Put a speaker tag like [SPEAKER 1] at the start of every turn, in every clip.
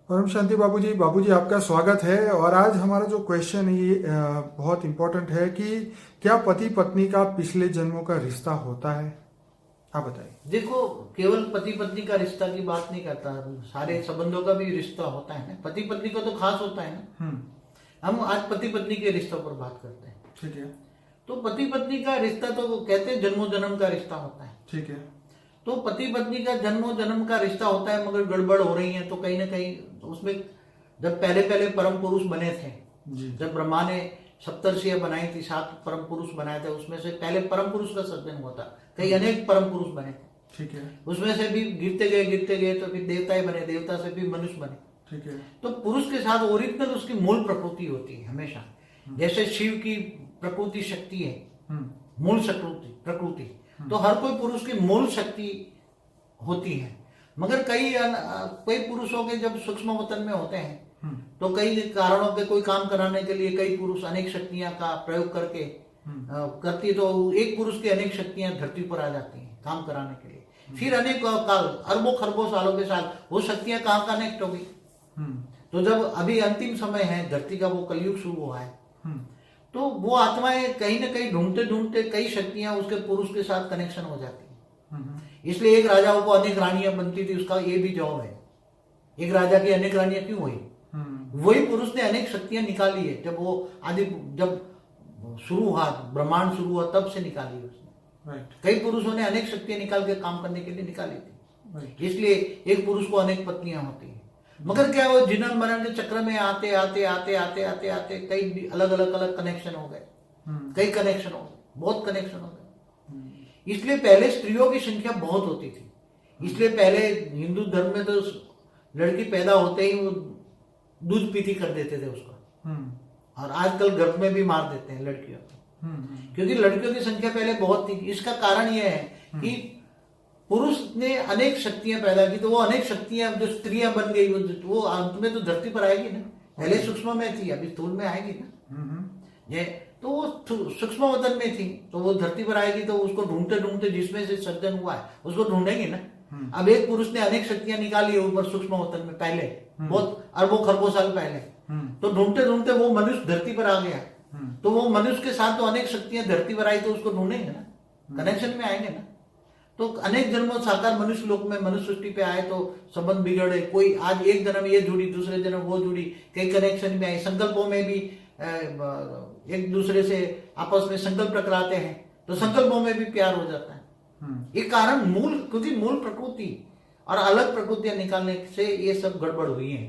[SPEAKER 1] परम शांति बाबूजी आपका स्वागत है। और आज हमारा जो क्वेश्चन है ये बहुत इम्पोर्टेंट है कि क्या पति पत्नी का पिछले जन्मों का रिश्ता होता है? आप बताइए।
[SPEAKER 2] देखो, केवल पति पत्नी का रिश्ता की बात नहीं करता, सारे संबंधों का भी रिश्ता होता है ना। पति पत्नी का तो खास होता है ना। हम आज पति पत्नी के रिश्तों पर बात करते हैं।
[SPEAKER 1] ठीक है।
[SPEAKER 2] तो पति पत्नी का रिश्ता तो कहते हैं जन्मों जन्म का रिश्ता होता है।
[SPEAKER 1] ठीक है।
[SPEAKER 2] तो पति पत्नी का जन्मों जन्म का रिश्ता होता है, मगर गड़बड़ हो रही है तो कहीं ना कहीं उसमें जब पहले पहले परम पुरुष बने थे
[SPEAKER 1] जी।
[SPEAKER 2] जब ब्रह्मा ने सप्तर्षियां बनाई थी, 7 परम पुरुष बनाए थे, उसमें से पहले परम पुरुष का सर्जन हुआ था। कई अनेक परम पुरुष बने थे।
[SPEAKER 1] ठीक है।
[SPEAKER 2] उसमें से भी गिरते गए तो फिर देवता ही बने, देवता से भी मनुष्य बने।
[SPEAKER 1] ठीक है।
[SPEAKER 2] तो पुरुष के साथ ओरिजिनल उसकी मूल प्रकृति होती है हमेशा। जैसे शिव की प्रकृति शक्ति है, मूल प्रकृति, तो हर कोई पुरुष की मूल शक्ति होती है। मगर कई पुरुषों के जब सूक्ष्म वतन में होते हैं तो कई कारणों के कोई काम कराने के लिए कई पुरुष अनेक शक्तियां का प्रयोग करके करती, तो एक पुरुष की अनेक शक्तियां धरती पर आ जाती हैं काम कराने के लिए। फिर अनेक काल, अरबों खरबों सालों के साल वो शक्तियां कहाँ कनेक्ट होगी। तो जब अभी अंतिम समय है, धरती का वो कलयुग शुरू हुआ है, तो वो आत्माएं कहीं ना कहीं ढूंढते ढूंढते कई शक्तियां उसके पुरुष के साथ कनेक्शन हो जाती है। इसलिए एक राजाओं को अनेक रानियां बनती थी, उसका ये भी जॉब है। एक राजा की अनेक रानियां क्यों हुई? वही पुरुष ने अनेक शक्तियां निकाली है। जब शुरू हुआ, ब्रह्मांड शुरू हुआ, तब से निकाली उसने। कई पुरुषों ने अनेक शक्तियां निकाल के काम करने के लिए निकाली थी। इसलिए एक पुरुष को अनेक पत्नियां होती है। मगर क्या वो जिनन मरण के चक्र में आते आते आते आते आते आते कई अलग कनेक्शन हो गए, कई कनेक्शन हो गए, बहुत कनेक्शन हो गए। इसलिए पहले स्त्रियों की संख्या बहुत होती थी। इसलिए पहले हिंदू धर्म में तो लड़की पैदा होते ही वो दूध पीती कर देते थे उसको, और आजकल गर्भ में भी मार देते हैं लड़कियों को, क्योंकि लड़कियों की संख्या पहले बहुत थी। इसका कारण यह है कि पुरुष ने अनेक शक्तियां पैदा की, तो वो अनेक शक्तियां जो स्त्रियां बन गई वो अंत में तो धरती पर आएगी ना। पहले सूक्ष्म में थी, अभी स्थूल में आएगी ना। ये तो वो सूक्ष्म वतन में थी, तो वो धरती पर आएगी, तो उसको ढूंढते ढूंढते जिसमें से सर्जन हुआ है उसको ढूंढेंगे ना। अब एक पुरुष ने अनेक शक्तियां निकाली है ऊपर सूक्ष्म वतन में, पहले बहुत अरबों खरबों साल पहले, तो ढूंढते ढूंढते वो मनुष्य धरती पर आ गया। तो वो मनुष्य के साथ तो अनेक शक्तियां धरती पर आई, तो उसको ढूंढेंगे ना, कनेक्शन में आएंगे ना। तो अनेक जन्मों साकार मनुष्य लोक में, मनुष्य सृष्टि पे आए तो संबंध बिगड़े। कोई आज एक जन्म ये जुड़ी, दूसरे जन्म वो जुड़ी, कई कनेक्शन में आए। संकल्पों में भी एक दूसरे से आपस में संकल्प टकराते हैं, तो संकल्पों में भी प्यार हो जाता है। एक कारण क्योंकि मूल प्रकृति और अलग प्रकृतियां निकालने से ये सब गड़बड़ हुई है।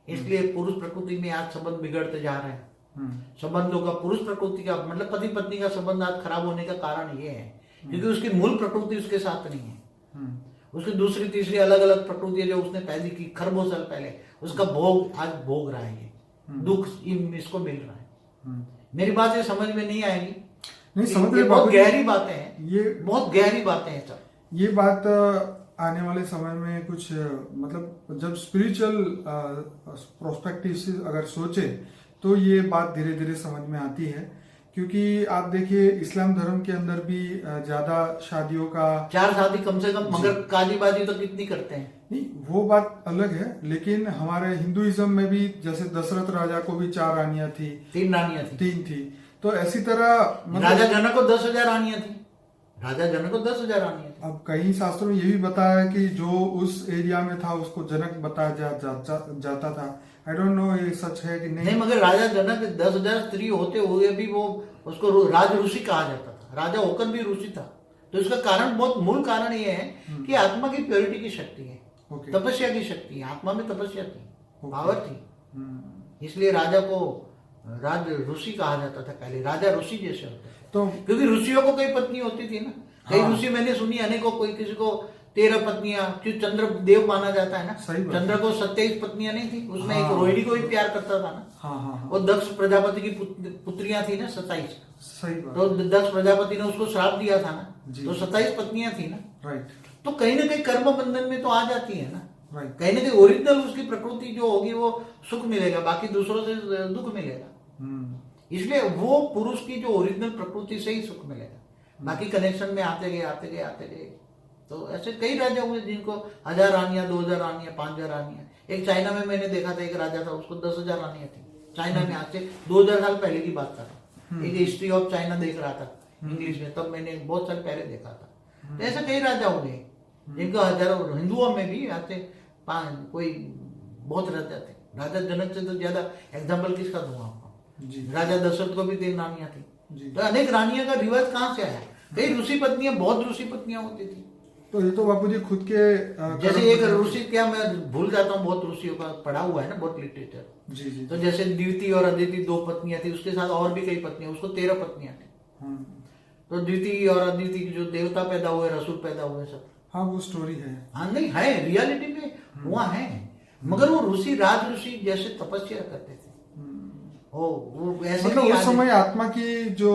[SPEAKER 2] इसलिए पुरुष प्रकृति में आज संबंध बिगड़ते जा रहे हैं। संबंधों का, पुरुष प्रकृति का मतलब पति पत्नी का संबंध आज खराब होने का कारण ये है क्योंकि उसकी मूल प्रकृति उसके साथ नहीं है। उसकी दूसरी तीसरी अलग अलग प्रकृति जो उसने पैदा की खरबों साल पहले, उसका भोग आज भोग रहा है, दुख इसको मिल रहा है। मेरी बात ये समझ में नहीं आएगी?
[SPEAKER 1] नहीं समझ में,
[SPEAKER 2] बहुत गहरी बातें हैं,
[SPEAKER 1] ये
[SPEAKER 2] बहुत गहरी बातें हैं सब।
[SPEAKER 1] ये बात आने वाले समय में कुछ मतलब जब स्पिरिचुअल प्रोस्पेक्टिव से अगर सोचे तो ये बात धीरे धीरे समझ में आती है। क्योंकि आप देखिए इस्लाम धर्म के अंदर भी ज्यादा शादियों का
[SPEAKER 2] 4 शादी कम से कम, मगर काजीबाजी तो कितनी करते हैं।
[SPEAKER 1] नहीं वो बात अलग है, लेकिन हमारे हिंदुइज्म में भी जैसे दशरथ राजा को भी 4 रानियां थी,
[SPEAKER 2] 3 रानियां थी,
[SPEAKER 1] 3 थी। तो ऐसी तरह
[SPEAKER 2] मतलब राजा जनक को 10,000 रानियां थी। राजा जनक को 10,000 रानियां थी।
[SPEAKER 1] अब कई शास्त्रों में ये भी बताया है कि जो उस एरिया में था उसको जनक बताया जाता था। आई डोंट नो ये सच है कि नहीं।
[SPEAKER 2] मगर राजा जनक 10,000 स्त्री होते हुए भी वो उसको राज ऋषि कहा जाता था, राजा होकर भी ऋषि था। तो इसका कारण, बहुत मूल कारण ये है कि आत्मा की प्योरिटी की शक्ति है, तपस्या की शक्ति है। आत्मा में तपस्या थी, पावर थी, इसलिए राजा को राज ऋषि कहा जाता था। पहले राजा ऋषि जैसे होते थे, तो क्योंकि ऋषियों को कई पत्नी होती थी ना। कई ऋषि मैंने सुनी अनेकों, कोई किसी को 13 पत्नियां, क्यों चंद्र देव माना जाता है ना। चंद्र को 27 पत्नियां नहीं थी, उसमें एक रोहिणी को भी प्यार करता था ना। वो दक्ष प्रजापति की पुत्रियां थी ना 27। तो दक्ष प्रजापति ने उसको श्राप दिया था ना, तो 27 पत्नियां थी ना। तो कहीं ना कहीं कर्म बंधन में तो आ जाती है ना। कहीं ना कहीं ओरिजिनल उसकी प्रकृति जो होगी वो सुख मिलेगा, बाकी दूसरों से दुख मिलेगा। इसलिए वो पुरुष की जो ओरिजिनल प्रकृति से ही सुख मिलेगा, बाकी कनेक्शन में आते गए। तो ऐसे कई राजा हुए जिनको 1000 रानियां, 2000 रानियां, 5000 रानियां, एक चाइना में मैंने देखा था, एक राजा था, उसको 10,000 रानियां थी चाइना में। आज से 2000 साल पहले की बात कर रहा हूँ। एक हिस्ट्री ऑफ चाइना देख रहा था इंग्लिश में, तब मैंने बहुत साल पहले देखा था। तो ऐसे कई राजा हो गए जिनका हजारों, हिंदुओं में भी आते कोई बहुत राजा थे। राजा जनक से तो ज्यादा एग्जाम्पल किसका दूंगा आपको? राजा दशरथ को भी 3 रानियां थी। तो अनेक रानियां का रिवाज कहाँ से आया? कई ऋषि पत्नियां, बहुत ऋषि पत्नियां होती थी।
[SPEAKER 1] तो ये तो बापूजी खुद के
[SPEAKER 2] जैसे एक ऋषि, क्या मैं भूल जाता हूँ, बहुत ऋषियों का पढ़ा हुआ है ना, बहुत लिटरेचर।
[SPEAKER 1] जी जी।
[SPEAKER 2] तो जैसे द्वितीय और अदिति 2 पत्नियां थी, उसके साथ और भी कई पत्नियां, उसको 13 पत्नियां थी। तो द्वितीय और अदिति की जो देवता पैदा हुए, रसूल पैदा हुए सब।
[SPEAKER 1] हाँ वो स्टोरी है।
[SPEAKER 2] हाँ नहीं है, रियलिटी में हुआ है। मगर वो ऋषि, राज ऋषि जैसे तपस्या करते थे। वो ऐसे
[SPEAKER 1] मतलब
[SPEAKER 2] नहीं
[SPEAKER 1] उस
[SPEAKER 2] आज-
[SPEAKER 1] समय आत्मा की जो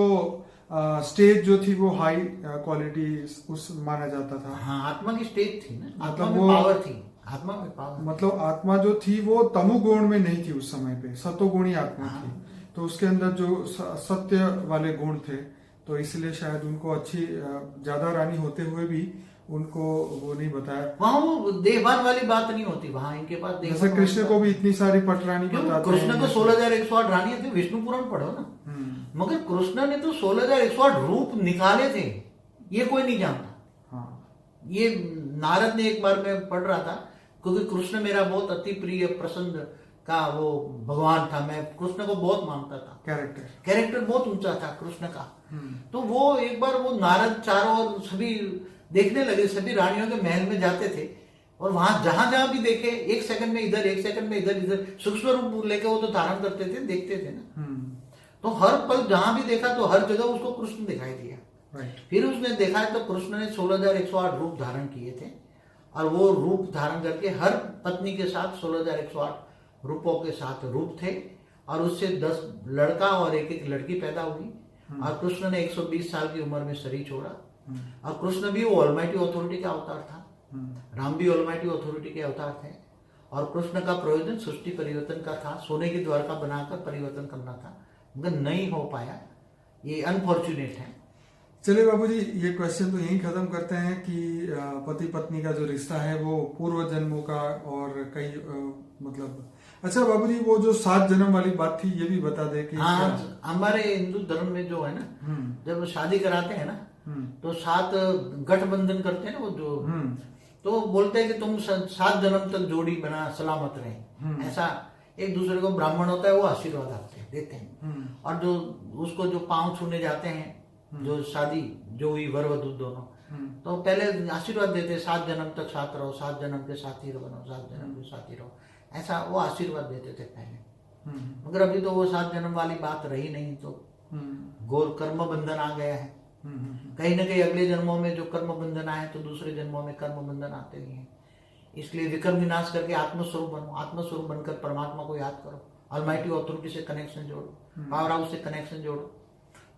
[SPEAKER 1] स्टेज जो थी वो हाई क्वालिटी उस माना जाता था।
[SPEAKER 2] हाँ, आत्मा की स्टेज थी ना, आत्मा
[SPEAKER 1] मतलब
[SPEAKER 2] में
[SPEAKER 1] वो-
[SPEAKER 2] पावर थी, आत्मा में पावर।
[SPEAKER 1] मतलब आत्मा जो थी वो तमोगुण में नहीं थी उस समय पे, सतोगुणी आत्मा
[SPEAKER 2] हाँ।
[SPEAKER 1] थी। तो उसके अंदर जो सत्य वाले गुण थे, तो इसलिए शायद उनको अच्छी ज्यादा रानी होते हुए भी उनको वो नहीं बताया।
[SPEAKER 2] वहाँ वो देखभाल वाली बात नहीं होती, वहाँ इनके पास
[SPEAKER 1] जैसे
[SPEAKER 2] देखभाल
[SPEAKER 1] कृष्ण
[SPEAKER 2] वाली
[SPEAKER 1] को भी इतनी सारी पटरानी
[SPEAKER 2] क्यों?
[SPEAKER 1] बताते
[SPEAKER 2] कृष्ण
[SPEAKER 1] हैं।
[SPEAKER 2] को 16,108 रानियां थी, विष्णु पुराण पढ़ो ना। मगर कृष्ण ने तो 16,108 रूप निकाले थे, ये कोई नहीं जानता।
[SPEAKER 1] हाँ
[SPEAKER 2] ये नारद ने एक बार मैं पढ़ रहा था, क्योंकि कृष्ण मेरा बहुत अति प्रिय प्रसन्न का वो भगवान था, मैं कृष्ण को बहुत मानता था। कैरेक्टर बहुत ऊंचा था कृष्ण का। तो वो एक बार वो नारद चारों ओर सभी देखने लगे, सभी रानियों के महल में जाते थे, और वहां जहां जहां भी देखे, 1 सेकंड में इधर, 1 सेकंड में इधर सूक्ष्म रूप लेके वो तो धारण करते थे, देखते थे ना। तो हर पल जहां भी देखा तो हर जगह उसको कृष्ण दिखाई दिया। फिर उसने देखा तो कृष्ण ने 16,108 रूप धारण किए थे, और वो रूप धारण करके हर पत्नी के साथ 16,108 रूपों के साथ रूप थे, और उससे 10 लड़का और एक लड़की पैदा हुई। और कृष्ण ने 120 साल की उम्र में शरीर छोड़ा। और कृष्ण भी वो ऑलमाइटी अथॉरिटी का अवतार था, राम भी ऑलमाइटी अथॉरिटी के अवतार थे। और कृष्ण का प्रयोजन सृष्टि परिवर्तन का था, सोने की द्वारका बनाकर परिवर्तन करना था, मगर नहीं हो पाया, ये अनफॉर्चुनेट है।
[SPEAKER 1] चलिए बाबूजी, ये क्वेश्चन तो यहीं खत्म करते हैं कि पति पत्नी का जो रिश्ता है वो पूर्व जन्मों का और कई मतलब। अच्छा बाबूजी, वो जो 7 जन्म वाली बात थी ये भी बता दे कि
[SPEAKER 2] हाँ, हमारे हिंदू धर्म में जो है ना, जब शादी कराते हैं ना, तो 7 गठबंधन करते हैं ना वो जो, तो बोलते हैं कि तुम 7 जन्म तक जोड़ी बना सलामत रहे। ऐसा एक दूसरे को ब्राह्मण होता है वो आशीर्वाद देते हैं। और जो उसको जो पांव छूने जाते हैं, जो शादी जो हुई वर वधू दोनों, तो पहले आशीर्वाद देते हैं 7 जन्म तक साथ रहो, 7 जन्म के साथी बनो, 7 जन्म के साथी रहो, ऐसा वो आशीर्वाद देते थे पहले। मगर अभी तो वो 7 जन्म वाली बात रही नहीं, तो घोर कर्म बंधन आ गया है। कहीं ना कहीं अगले जन्मों में जो कर्म बंधन आए तो दूसरे जन्मों में कर्म बंधन आते ही हैं। इसलिए विकर्म विनाश करके आत्मस्वरूप बनो, आत्मस्वरूप बनकर परमात्मा को याद करो, ऑलमाइटी अथॉरिटी से कनेक्शन जोड़ो, पावर हाउस से कनेक्शन जोड़ो।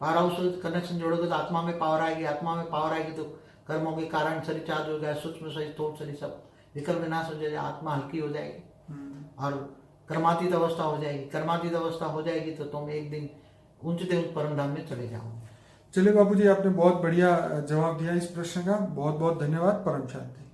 [SPEAKER 2] पावर हाउस से कनेक्शन जोड़ोगे तो आत्मा में पावर आएगी, आत्मा में पावर आएगी तो कर्मों के कारण शरीर चार्ज हो गया, सूक्ष्म शरीर, स्थूल शरीर, सब विकर्म विनाश हो जाएगा, आत्मा हल्की हो जाएगी और कर्मातीत अवस्था हो जाएगी। कर्मातीत अवस्था हो जाएगी तो तुम एक दिन ऊंचते उच्च परम धाम में चले जाओगे।
[SPEAKER 1] चलिए बाबूजी, आपने बहुत बढ़िया जवाब दिया इस प्रश्न का, बहुत बहुत धन्यवाद। परम शांति।